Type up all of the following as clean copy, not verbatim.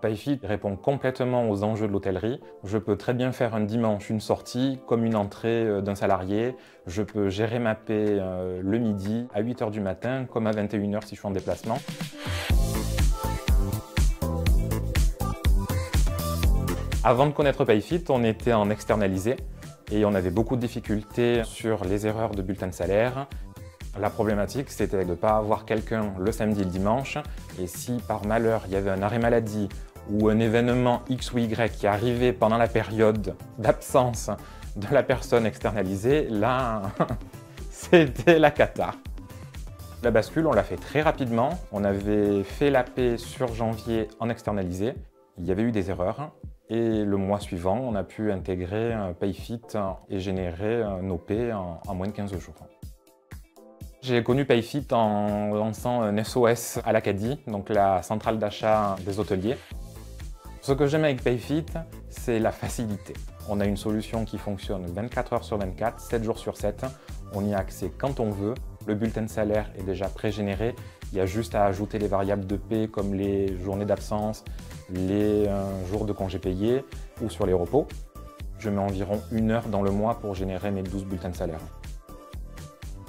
Payfit répond complètement aux enjeux de l'hôtellerie. Je peux très bien faire un dimanche une sortie comme une entrée d'un salarié. Je peux gérer ma paie le midi à 8 h du matin comme à 21 h si je suis en déplacement. Avant de connaître Payfit, on était en externalisé et on avait beaucoup de difficultés sur les erreurs de bulletin de salaire. La problématique, c'était de ne pas avoir quelqu'un le samedi et le dimanche. Et si par malheur, il y avait un arrêt maladie ou un événement X ou Y qui arrivait pendant la période d'absence de la personne externalisée, là, c'était la cata. La bascule, on l'a fait très rapidement. On avait fait la paie sur janvier en externalisé. Il y avait eu des erreurs. Et le mois suivant, on a pu intégrer Payfit et générer nos paies en moins de 15 jours. J'ai connu Payfit en lançant un SOS à l'Acadie, donc la centrale d'achat des hôteliers. Ce que j'aime avec Payfit, c'est la facilité. On a une solution qui fonctionne 24 h sur 24, 7 jours sur 7. On y a accès quand on veut. Le bulletin de salaire est déjà pré-généré. Il y a juste à ajouter les variables de paie comme les journées d'absence, les jours de congés payés ou sur les repos. Je mets environ 1 heure dans le mois pour générer mes 12 bulletins de salaire.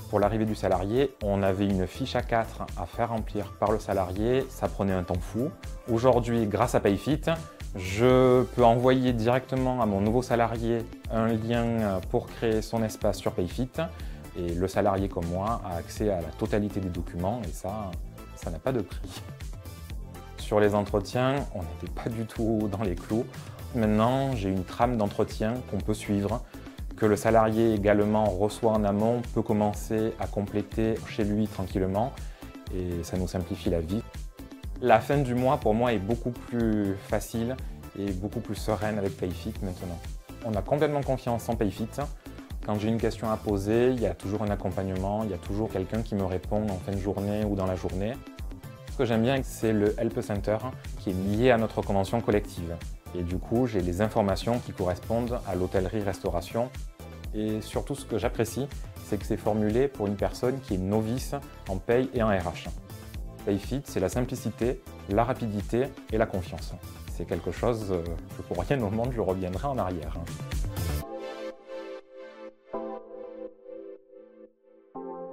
Pour l'arrivée du salarié, on avait une fiche A4 à faire remplir par le salarié, ça prenait un temps fou. Aujourd'hui, grâce à Payfit, je peux envoyer directement à mon nouveau salarié un lien pour créer son espace sur Payfit et le salarié comme moi a accès à la totalité des documents et ça n'a pas de prix. Sur les entretiens, on n'était pas du tout dans les clous. Maintenant, j'ai une trame d'entretien qu'on peut suivre, que le salarié également reçoit en amont, peut commencer à compléter chez lui tranquillement et ça nous simplifie la vie. La fin du mois pour moi est beaucoup plus facile et beaucoup plus sereine avec Payfit maintenant. On a complètement confiance en Payfit. Quand j'ai une question à poser, il y a toujours un accompagnement, il y a toujours quelqu'un qui me répond en fin de journée ou dans la journée. Ce que j'aime bien, c'est le Help Center qui est lié à notre convention collective. Et du coup, j'ai les informations qui correspondent à l'hôtellerie-restauration. Et surtout, ce que j'apprécie, c'est que c'est formulé pour une personne qui est novice en paye et en RH. Payfit, c'est la simplicité, la rapidité et la confiance. C'est quelque chose que pour rien au monde, je reviendrai en arrière.